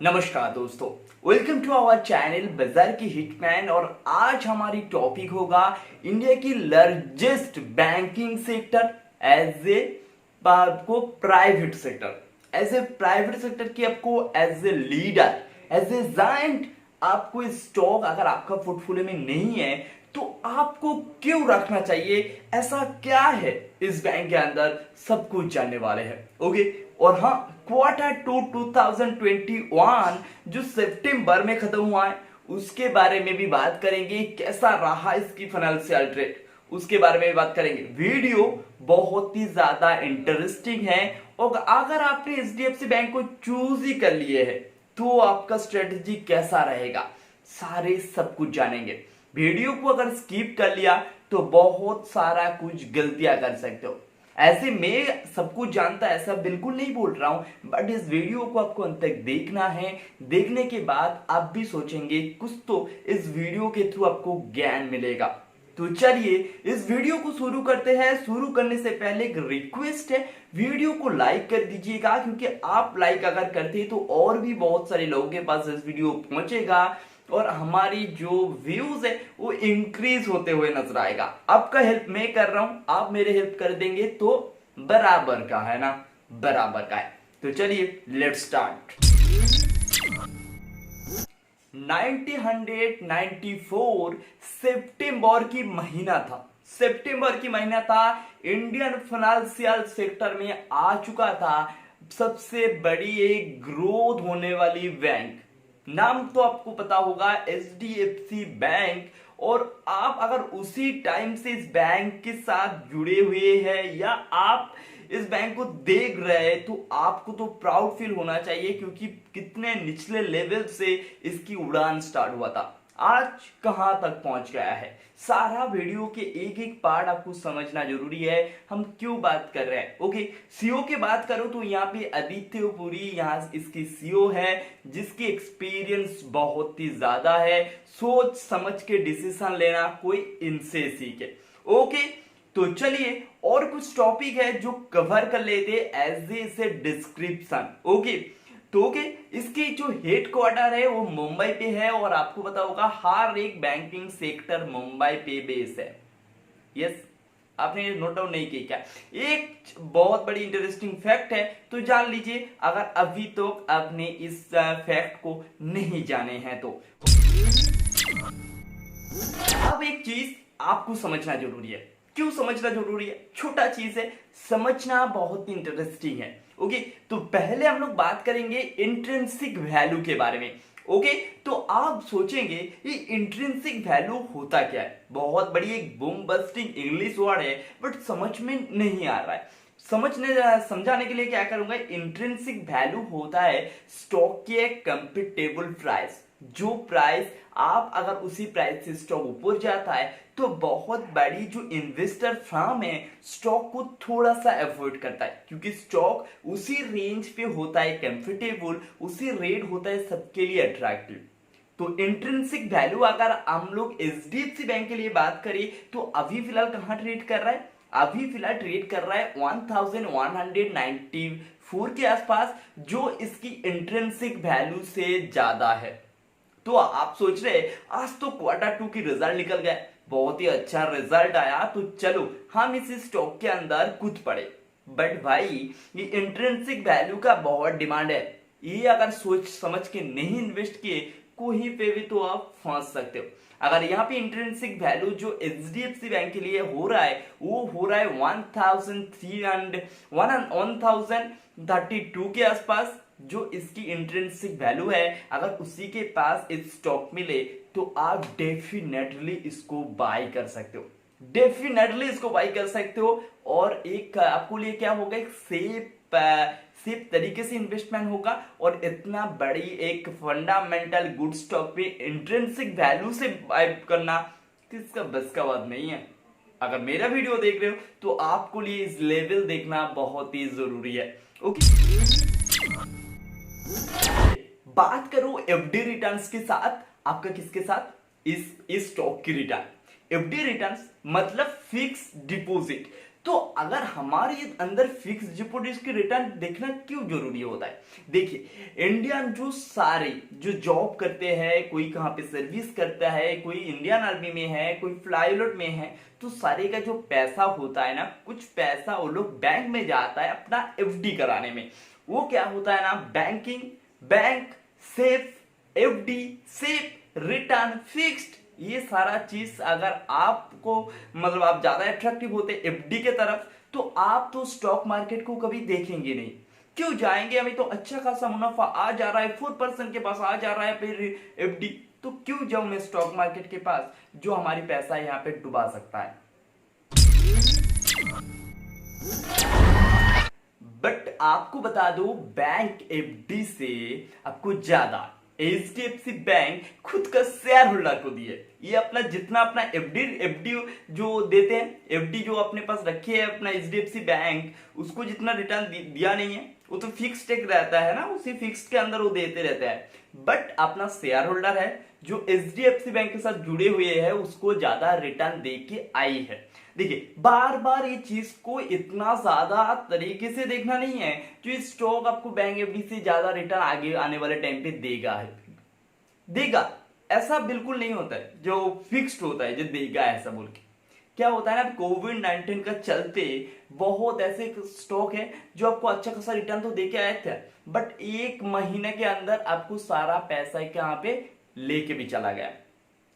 नमस्कार दोस्तों, welcome to our channel बाजार की हिटमैन। और आज हमारी टॉपिक होगा इंडिया की largest banking sector as a आपको private sector, as a private sector की आपको as a leader, as a giant आपको स्टॉक अगर आपका पोर्टफोलियो में नहीं है तो आपको क्यों रखना चाहिए, ऐसा क्या है इस बैंक के अंदर, सब कुछ जानने वाले हैं। ओके, और हाँ, क्वार्टर 2021 जो सितंबर में खत्म हुआ है उसके बारे में भी बात करेंगे। कैसा रहा इसकी फाइनेंशियल ट्रेड, उसके बारे में भी बात करेंगे। वीडियो बहुत ही ज्यादा इंटरेस्टिंग है और अगर आपने एचडीएफसी बैंक को चूज ही कर लिए है तो आपका स्ट्रेटेजी कैसा रहेगा, सारे सब कुछ जानेंगे। वीडियो को अगर स्किप कर लिया तो बहुत सारा कुछ गलतियां कर सकते हो। ऐसे मैं सब कुछ जानता ऐसा बिल्कुल नहीं बोल रहा हूं, बट इस वीडियो को आपको अंत तक देखना है। देखने के बाद आप भी सोचेंगे कुछ तो इस वीडियो के थ्रू आपको ज्ञान मिलेगा। तो चलिए इस वीडियो को शुरू करते हैं। शुरू करने से पहले एक रिक्वेस्ट है, वीडियो को लाइक कर दीजिएगा, क्योंकि आप लाइक अगर करते हैं तो और भी बहुत सारे लोगों के पास इस वीडियो पहुंचेगा और हमारी जो व्यूज है वो इंक्रीज होते हुए नजर आएगा। आपका हेल्प मैं कर रहा हूं, आप मेरे हेल्प कर देंगे तो बराबर का है ना, बराबर का है। तो चलिए लेट्स स्टार्ट। 1994 सितंबर की महीना था, सितंबर की महीना था। इंडियन फाइनेंशियल सेक्टर में आ चुका था सबसे बड़ी एक ग्रोथ होने वाली बैंक। नाम तो आपको पता होगा, एचडीएफसी बैंक। और आप अगर उसी टाइम से इस बैंक के साथ जुड़े हुए हैं या आप इस बैंक को देख रहे हैं तो आपको तो प्राउड फील होना चाहिए, क्योंकि कितने निचले लेवल से इसकी उड़ान स्टार्ट हुआ था, आज कहां तक पहुंच गया है। सारा वीडियो के एक एक पार्ट आपको समझना जरूरी है। हम क्यों बात कर रहे हैं। ओके, सीओ की बात करो तो यहाँ पे आदित्य पुरी यहाँ इसकी सीओ है, जिसकी एक्सपीरियंस बहुत ही ज्यादा है। सोच समझ के डिसीजन लेना कोई इनसे सीखे। ओके, तो चलिए और कुछ टॉपिक है जो कवर कर लेते एज ए डिस्क्रिप्शन। ओके, तो ओके, इसकी जो हेड क्वार्टर है वो मुंबई पे है और आपको पता होगा हर एक बैंकिंग सेक्टर मुंबई पे बेस है। यस, आपने नोट डाउन नहीं किया क्या? एक बहुत बड़ी इंटरेस्टिंग फैक्ट है तो जान लीजिए, अगर अभी तो आपने इस फैक्ट को नहीं जाने हैं तो। अब एक चीज आपको समझना जरूरी है। क्यों समझना जरूरी है? छोटा चीज है, समझना बहुत इंटरेस्टिंग है। ओके, तो पहले हम लोग बात करेंगे इंट्रिंसिक वैल्यू के बारे में। ओके, तो आप सोचेंगे ये इंट्रिंसिक वैल्यू होता क्या है? बहुत बड़ी एक बूम बस्टिंग इंग्लिश वर्ड है, बट समझ में नहीं आ रहा है। समझाने के लिए क्या करूंगा, इंट्रिंसिक वैल्यू होता है स्टॉक की एक कंपेटेबल प्राइस। जो प्राइस आप अगर उसी प्राइस से स्टॉक ऊपर जाता है तो बहुत बड़ी जो इन्वेस्टर फर्म है स्टॉक को थोड़ा सा अवॉइड करता है, क्योंकि स्टॉक उसी रेंज पे होता है कंफर्टेबल, उसी रेट होता है सबके लिए अट्रैक्टिव। तो इंट्रिंसिक वैल्यू अगर हम लोग एचडीएफसी बैंक के लिए बात करें तो अभी फिलहाल कहां ट्रेड कर रहा है? अभी फिलहाल ट्रेड कर रहा है 1194 के आसपास, जो इसकी इंट्रिंसिक वैल्यू से ज्यादा है। तो आप सोच रहे आज तो क्वार्टर 2 की रिजल्ट निकल गया, बहुत ही अच्छा रिजल्ट आया, तो चलो हम इस स्टॉक के अंदर कूद पड़े। बट भाई ये इंट्रिंसिक वैल्यू का बहुत डिमांड है, ये अगर सोच समझ के नहीं इन्वेस्ट किए कोई पे भी तो आप फंस सकते हो। अगर यहाँ पे इंट्रिंसिक वैल्यू जो एचडीएफसी बैंक के लिए हो रहा है वो हो रहा है 1032 के आसपास, जो इसकी इंट्रिंसिक वैल्यू है। अगर उसी के पास इस स्टॉक मिले तो आप डेफिनेटली इसको बाय कर सकते हो, डेफिनेटली इसको बाय कर सकते हो। और एक आपको लिए क्या होगा, एक सेफ तरीके से इन्वेस्टमेंट होगा। और इतना बड़ी एक फंडामेंटल गुड स्टॉक पे इंट्रिंसिक वैल्यू से बाय करना किसका बस का बात नहीं है। अगर मेरा वीडियो देख रहे हो तो आपको लिए इस लेवल देखना बहुत ही जरूरी है। ओके, बात करो एफडी रिटर्न्स के साथ, आपका किसके साथ? इस स्टॉक की रिटर्न। एफडी रिटर्न्स मतलब फिक्स डिपॉजिट। तो अगर हमारे अंदर फिक्स डिपॉजिट की रिटर्न देखना क्यों जरूरी होता है? देखिए, इंडियन जो सारे जो जॉब करते हैं, कोई कहाँ पे सर्विस करता है, कोई इंडियन आर्मी में है, कोई फ्लाईलोट में है, तो सारे का जो पैसा होता है ना, कुछ पैसा वो लोग बैंक में जाता है अपना एफडी कराने में। वो क्या होता है ना, banking, bank, safe, FD, safe, return, fixed, ये सारा चीज अगर आपको मतलब आप ज्यादा अट्रैक्टिव होते एफडी के तरफ, तो आप तो स्टॉक मार्केट को कभी देखेंगे नहीं। क्यों जाएंगे? हमें तो अच्छा खासा मुनाफा आ जा रहा है, 4% के पास आ जा रहा है फिर एफडी, तो क्यों जाऊं मैं स्टॉक मार्केट के पास जो हमारी पैसा यहाँ पे डुबा सकता है। बट आपको बता दो, बैंक एफडी से आपको ज्यादा एचडीएफसी बैंक खुद का शेयर होल्डर को दिए। ये अपना जितना अपना एफडी एफडी जो देते हैं, एफडी जो अपने पास रखे है अपना एचडीएफसी बैंक, उसको जितना रिटर्न दिया नहीं है, वो तो फिक्स्ड एक रहता है ना, उसी फिक्स्ड के अंदर वो देते रहता है। बट अपना शेयर होल्डर है जो एचडीएफसी बैंक के साथ जुड़े हुए हैं, उसको ज्यादा रिटर्न दे के आई है। देखिए, बार बार ये चीज को इतना ज्यादा तरीके से देखना नहीं है जो स्टॉक आपको बैंक एफडी से ज्यादा रिटर्न आगे आने वाले टाइम पे देगा, ऐसा बिल्कुल नहीं होता है। जो फिक्स्ड होता है जो देगा ऐसा बोल के, क्या होता है ना, कोविड-19 का चलते बहुत ऐसे स्टॉक है जो आपको अच्छा खासा रिटर्न तो देके आए थे, बट एक महीने के अंदर आपको सारा पैसा यहाँ पे लेके भी चला गया।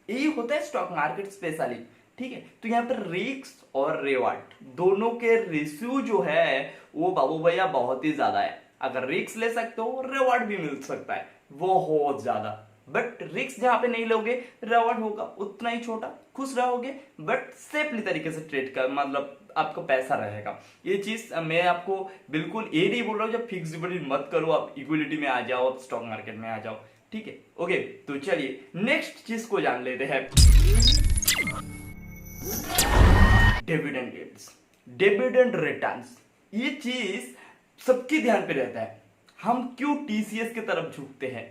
यही होता है स्टॉक मार्केट स्पेशली, ठीक है। तो यहाँ पर रिस्क और रिवार्ड दोनों के रेशियो जो है वो बाबू भैया बहुत ही ज्यादा है। अगर रिस्क ले सकते हो, रिवार्ड भी मिल सकता है बहुत ज्यादा, बट रिस्क जहां पे नहीं लोगे, रिवार्ड होगा उतना ही छोटा, खुश रहोगे बट सेफली तरीके से ट्रेड कर, मतलब आपका पैसा रहेगा। ये चीज मैं आपको बिल्कुल ये नहीं बोल रहा हूँ जब फिक्स डिपॉजिट मत करो, आप इक्विलिटी में आ जाओ, आप स्टॉक मार्केट में आ जाओ, ठीक है। ओके, तो चलिए नेक्स्ट चीज को जान लेते हैं, डिविडेंड यील्ड्स, डिविडेंड रिटर्न्स। ये चीज सबके ध्यान पे रहता है। हम क्यों टीसीएस की तरफ झुकते हैं?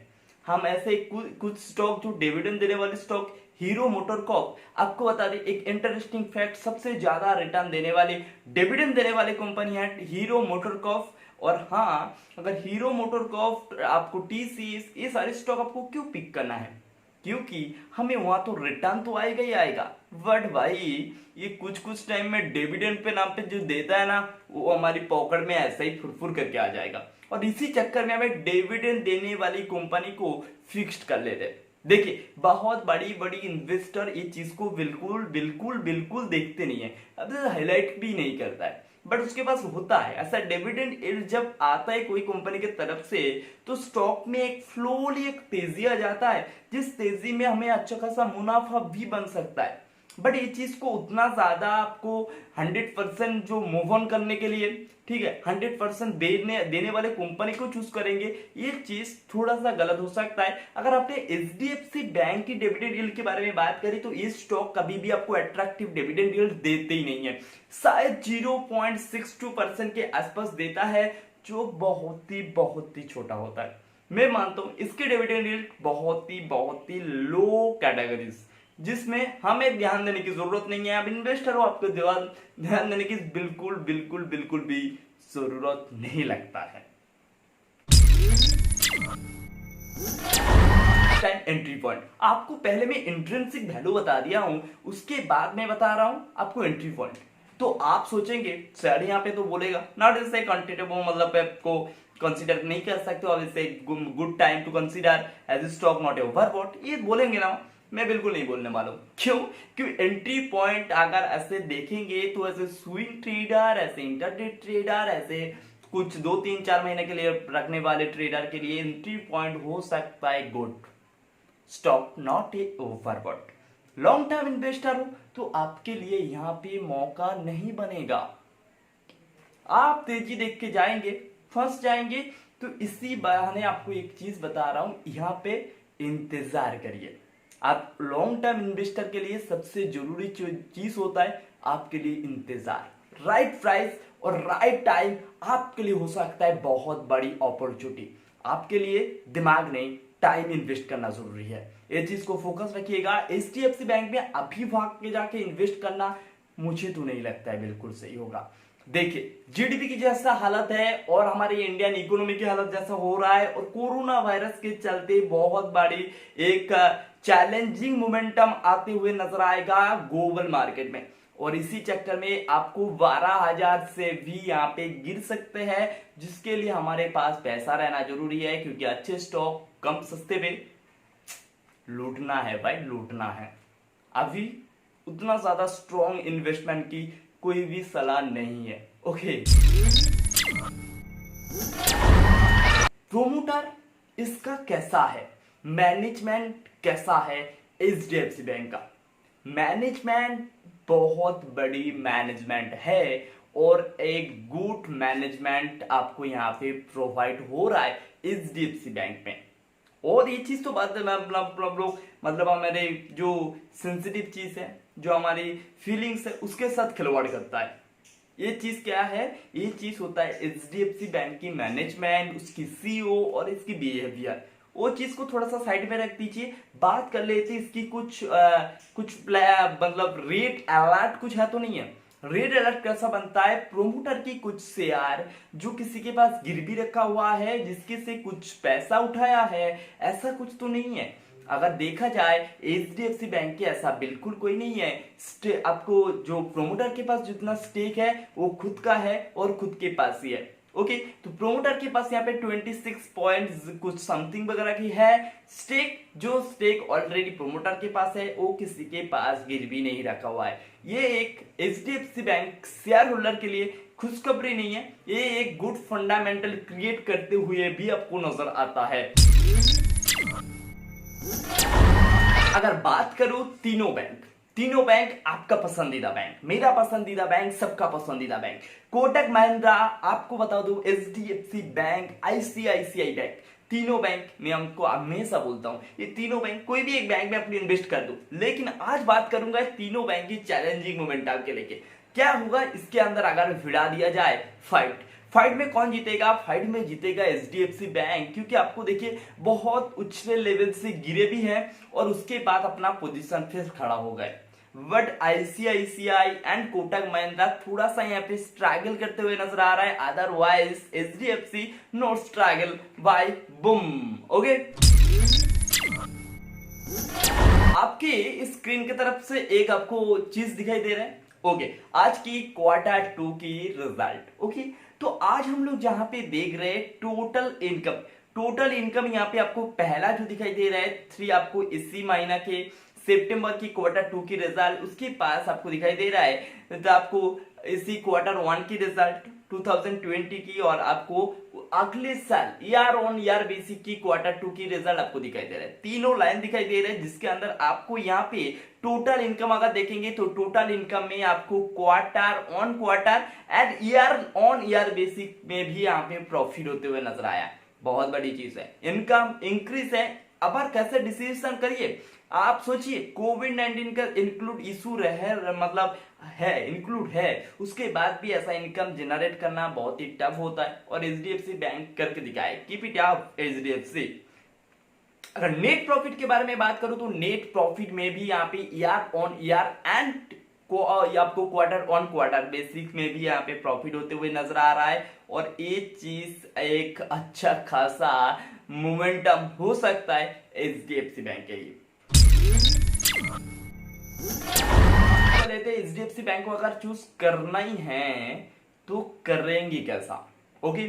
हम ऐसे कुछ स्टॉक जो डिविडेंड देने वाले स्टॉक, हीरो मोटरकॉर्प, आपको बता दें एक इंटरेस्टिंग फैक्ट, सबसे ज्यादा रिटर्न देने वाली, डिविडेंड देने वाली कंपनी है हीरो मोटरकॉर्प। और हाँ, अगर हीरो मोटरकॉर्प, आपको टीसीएस, ये सारे स्टॉक आपको क्यों पिक करना है? क्योंकि हमें वहां तो रिटर्न तो आएगा ही आएगा, बट भाई ये कुछ टाइम में डिविडेंड पे नाम पे जो देता है ना, वो हमारी पॉकेट में ऐसा ही फुरफुर करके आ जाएगा। और इसी चक्कर में हमें डिविडेंड देने वाली कंपनी को फिक्स्ड कर लेते हैं। देखिए, बहुत बड़ी बड़ी इन्वेस्टर ये चीज को बिल्कुल बिल्कुल बिल्कुल देखते नहीं है, अब हाईलाइट भी नहीं करता है, बट उसके पास होता है ऐसा। डिविडेंड यील्ड जब आता है कोई कंपनी की तरफ से, तो स्टॉक में एक फ्लोली एक तेजी आ जाता है, जिस तेजी में हमें अच्छा खासा मुनाफा भी बन सकता है। बट ये चीज को उतना ज्यादा आपको 100% जो मूव ऑन करने के लिए, ठीक है, 100% देने वाले कंपनी को चूज करेंगे, ये चीज थोड़ा सा गलत हो सकता है। अगर आपने एचडीएफसी बैंक की डिविडेंड यील्ड के बारे में बात करी, तो ये स्टॉक कभी भी आपको अट्रैक्टिव डिविडेंड यील्ड देते ही नहीं है, शायद 0.62% के आसपास देता है, जो बहुत ही छोटा होता है। मैं मानता हूं इसके डिविडेंड यील्ड बहुत ही लो कैटेगरीज, जिसमें हमें ध्यान देने की जरूरत नहीं है। आप इन्वेस्टर हो, आपको ध्यान देने की बिल्कुल भी जरूरत नहीं लगता है। एंट्री पॉइंट, आपको पहले मैं इंट्रिंसिक वैल्यू बता दिया हूं, उसके बाद मैं बता रहा हूं आपको एंट्री पॉइंट। तो आप सोचेंगे सर यहाँ पे तो बोलेगा नॉट इज ए कंटेनेबल, मतलब आपको कंसीडर नहीं कर सकते हो, इसे good time to consider as stock not a overbought, ये बोलेंगे ना। मैं बिल्कुल नहीं बोलने वाला हूं। क्योंकि एंट्री पॉइंट अगर ऐसे देखेंगे तो ऐसे स्विंग ट्रेडर, ऐसे इंटरडे ट्रेडर, ऐसे कुछ 2-3-4 महीने के लिए रखने वाले ट्रेडर के लिए एंट्री पॉइंट हो सकता है good stock, not a overbought. Long term investor हो तो आपके लिए यहाँ पे मौका नहीं बनेगा। आप तेजी देख के जाएंगे, फंस जाएंगे। तो इसी बहाने आपको एक चीज बता रहा हूं, यहाँ पे इंतजार करिए। आप लॉन्ग टर्म इन्वेस्टर के लिए सबसे जरूरी चीज होता है आपके लिए इंतजार। राइट प्राइस और राइट टाइम आपके लिए हो सकता है बहुत बड़ी अपॉर्चुनिटी। आपके लिए दिमाग नहीं, टाइम इन्वेस्ट करना जरूरी है। इस चीज को फोकस रखिएगा। एचडीएफसी बैंक में अभी भाग के जाके इन्वेस्ट करना मुझे तो नहीं लगता है बिल्कुल सही होगा। देखिए जीडीपी की जैसा हालत है और हमारी इंडियन इकोनॉमी की हालत जैसा हो रहा है और कोरोना वायरस के चलते बहुत बड़ी एक चैलेंजिंग मोमेंटम आते हुए नजर आएगा ग्लोबल मार्केट में, और इसी चक्कर में आपको 12,000 से भी यहाँ पे गिर सकते हैं, जिसके लिए हमारे पास पैसा रहना जरूरी है, क्योंकि अच्छे स्टॉक कम सस्ते में लूटना है भाई, लूटना है। अभी उतना ज्यादा स्ट्रॉन्ग इन्वेस्टमेंट की कोई भी सलाह नहीं है। ओके, प्रोमोटर इसका कैसा है, मैनेजमेंट कैसा है एचडीएफसी बैंक का? मैनेजमेंट बहुत बड़ी मैनेजमेंट है और एक गुड मैनेजमेंट आपको यहाँ पे प्रोवाइड हो रहा है एचडीएफसी बैंक में। और ये चीज तो बात है मतलब हमारे जो सेंसिटिव चीज है, जो हमारी फीलिंग्स है, उसके साथ खिलवाड़ करता है। ये चीज क्या है? ये चीज होता है एचडीएफसी बैंक की मैनेजमेंट, उसकी सीईओ और इसकी बिहेवियर। वो चीज को थोड़ा सा साइड में रख दीजिए, बात कर लेते इसकी कुछ मतलब रेट अलर्ट कुछ है तो नहीं है। रेड अलर्ट कैसा बनता है? प्रोमोटर की कुछ शेयर जो किसी के पास गिरवी रखा हुआ है, जिसके से कुछ पैसा उठाया है, ऐसा कुछ तो नहीं है। अगर देखा जाए एचडीएफसी बैंक के ऐसा बिल्कुल कोई नहीं है। आपको जो प्रोमोटर के पास जितना स्टेक है वो खुद का है और खुद के पास ही है। ओके, तो प्रोमोटर के पास यहाँ पे 26 पॉइंट कुछ समथिंग वगैरह की है स्टेक। जो स्टेक ऑलरेडी प्रोमोटर के पास है वो किसी के पास गिरवी नहीं रखा हुआ है। ये एक एचडीएफसी बैंक शेयर होल्डर के लिए खुशखबरी नहीं है, ये एक गुड फंडामेंटल क्रिएट करते हुए भी आपको नजर आता है। अगर बात करूं तीनों बैंक आपका पसंदीदा बैंक, मेरा पसंदीदा बैंक, सबका पसंदीदा बैंक कोटक महिंद्रा, आपको बता दूं एचडीएफसी बैंक, आईसीआईसीआई बैंक, तीनों बैंक मैं हमको हमेशा बोलता हूं ये तीनों बैंक, कोई भी एक बैंक में अपनी इन्वेस्ट कर दो। लेकिन आज बात करूंगा तीनों बैंक की चैलेंजिंग मोमेंटम के लेके। क्या होगा इसके अंदर अगर भिड़ा दिया जाए फाइट में कौन जीतेगा? फाइट में जीतेगा एचडीएफसी बैंक, क्योंकि आपको देखिए बहुत उछले लेवल से गिरे भी हैं और उसके बाद अपना पोजीशन फिर खड़ा हो गए। But ICICI and Kotak Mahindra थोड़ा सा यहाँ पे स्ट्रगल करते हुए नजर आ रहा है, otherwise HDFC no struggle by boom. Okay, आपके स्क्रीन की तरफ से एक आपको चीज दिखाई दे रहा है। ओके, आज की क्वार्टर 2 की रिजल्ट। ओके, तो आज हम लोग जहां पे देख रहे हैं टोटल इनकम यहाँ पे आपको पहला जो दिखाई दे रहा है 3, आपको इसी महीना के सितंबर की क्वार्टर 2 की रिजल्ट, उसके पास आपको दिखाई दे रहा है तो आपको इसी क्वार्टर 1 की रिजल्ट 2020 की, और आपको अगले साल ईयर ऑन ईयर बेसिस की क्वार्टर 2 की रिजल्ट आपको दिखाई दे रहा है। तीनों लाइन दिखाई दे रहे हैं, जिसके अंदर आपको यहाँ पे टोटल इनकम अगर देखेंगे तो टोटल इनकम में आपको quarter on quarter and year on year basis में भी यहाँ पे प्रॉफिट होते हुए नजर आया। बहुत बड़ी चीज है, इनकम इंक्रीज है। अब कैसे डिसीजन करिए आप सोचिए, कोविड-19 का इंक्लूड इशू इंक्लूड है, उसके बाद भी ऐसा इनकम जनरेट करना बहुत ही टफ होता है, और एचडीएफसी बैंक करके दिखाए। Keep it up HDFC. अगर नेट प्रॉफिट के बारे में बात करूं तो नेट प्रॉफिट में भी यहाँ पे ईयर ऑन ईयर एंड आपको क्वार्टर ऑन क्वार्टर बेसिक में भी यहाँ पे प्रॉफिट होते हुए नजर आ रहा है, और ये चीज एक अच्छा खासा मोमेंटम हो सकता है एचडीएफसी बैंक के लिए। लेते एचडीएफसी बैंक को अगर चूज करना ही है तो करेंगे कैसा? ओके,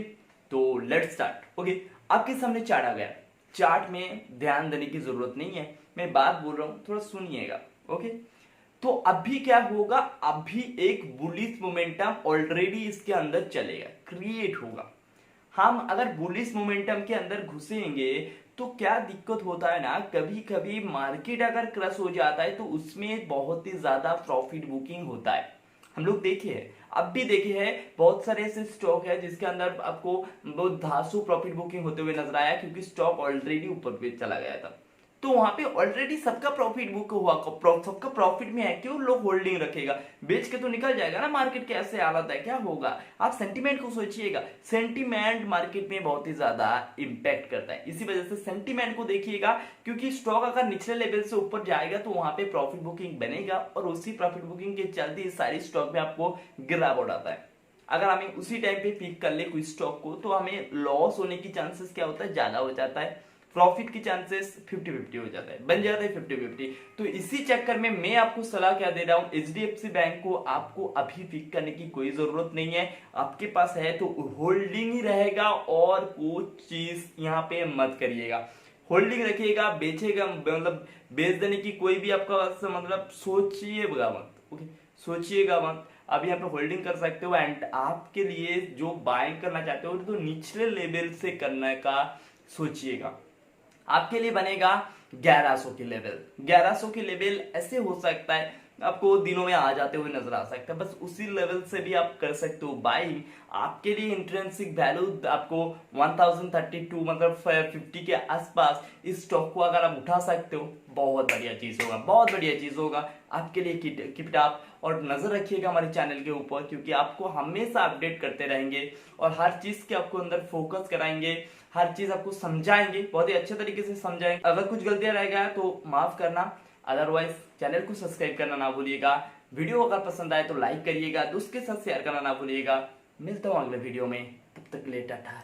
तो लेट्स स्टार्ट। ओके, आपके सामने चार्ट आ गया, चार्ट में ध्यान देने की जरूरत नहीं है, मैं बात बोल रहा हूं थोड़ा सुनिएगा। ओके, तो अभी क्या होगा, अभी एक बुलिश मोमेंटम ऑलरेडी इसके अंदर चलेगा, क्रिएट होगा। हम अगर बुलिश मोमेंटम के अंदर घुसेंगे तो क्या दिक्कत होता है ना, कभी कभी मार्केट अगर क्रश हो जाता है तो उसमें बहुत ही ज्यादा प्रॉफिट बुकिंग होता है। हम लोग देखे हैं, अब भी देखे हैं, बहुत सारे ऐसे स्टॉक है जिसके अंदर आपको बहुत धांसू प्रॉफिट बुकिंग होते हुए नजर आया, क्योंकि स्टॉक ऑलरेडी ऊपर पे चला गया था। तो वहां पे ऑलरेडी सबका प्रॉफिट बुक हुआ, सबका प्रॉफिट में है, क्यों लोग होल्डिंग रखेगा, बेच के तो निकल जाएगा ना। मार्केट की ऐसे हालत है, क्या होगा। आप सेंटीमेंट को सोचिएगा, सेंटीमेंट मार्केट में बहुत ही ज्यादा इंपैक्ट करता है, इसी वजह से सेंटीमेंट को देखिएगा, क्योंकि स्टॉक अगर निचले लेवल से ऊपर जाएगा तो वहां पे प्रॉफिट बुकिंग बनेगा और उसी प्रॉफिट बुकिंग के चलते सारी स्टॉक में आपको गिरावट आता है। अगर हमें उसी टाइम पे पिक कर ले कोई स्टॉक को तो हमें लॉस होने की चांसेस क्या होता है, ज्यादा हो जाता है, प्रॉफिट की चांसेस 50-50 हो जाता है, बन जाता है 50-50। तो इसी चक्कर में मैं आपको सलाह क्या दे रहा हूं, एचडीएफसी बैंक को आपको अभी पिक करने की कोई जरूरत नहीं है, आपके पास है तो होल्डिंग ही रहेगा और कुछ चीज यहाँ पे मत करिएगा, होल्डिंग रखिएगा, बेचेगा मतलब बेच देने की कोई भी आपका मतलब सोचिएगा मत, ओके, सोचिएगा मत। आप यहाँ पे होल्डिंग कर सकते हो एंड आपके लिए जो बाइंग करना चाहते हो तो निचले लेवल से करने का सोचिएगा। आपके लिए बनेगा 1100 की लेवल, 1100 की लेवल ऐसे हो सकता है आपको दिनों में आ जाते हुए नजर आ सकता है, बस उसी लेवल से भी आप कर सकते हो बाइंग। आपके लिए इंट्रिंसिक वैल्यू आपको 1032 मतलब 50 के आसपास इस स्टॉक को अगर आप उठा सकते हो, बहुत बढ़िया चीज होगा, बहुत बढ़िया चीज होगा आपके लिए। कीप इट अप और नजर रखिएगा हमारे चैनल के ऊपर, क्योंकि आपको हमेशा अपडेट करते रहेंगे और हर चीज के आपको अंदर फोकस कराएंगे, हर चीज आपको समझाएंगे, बहुत ही अच्छे तरीके से समझाएंगे। अगर कुछ गलतियां रह गया तो माफ करना, अदरवाइज चैनल को सब्सक्राइब करना ना भूलिएगा। वीडियो अगर पसंद आए तो लाइक करिएगा, दोस्त के साथ शेयर करना ना भूलिएगा। मिलता हूं अगले वीडियो में, तब तक के लिए टाटा।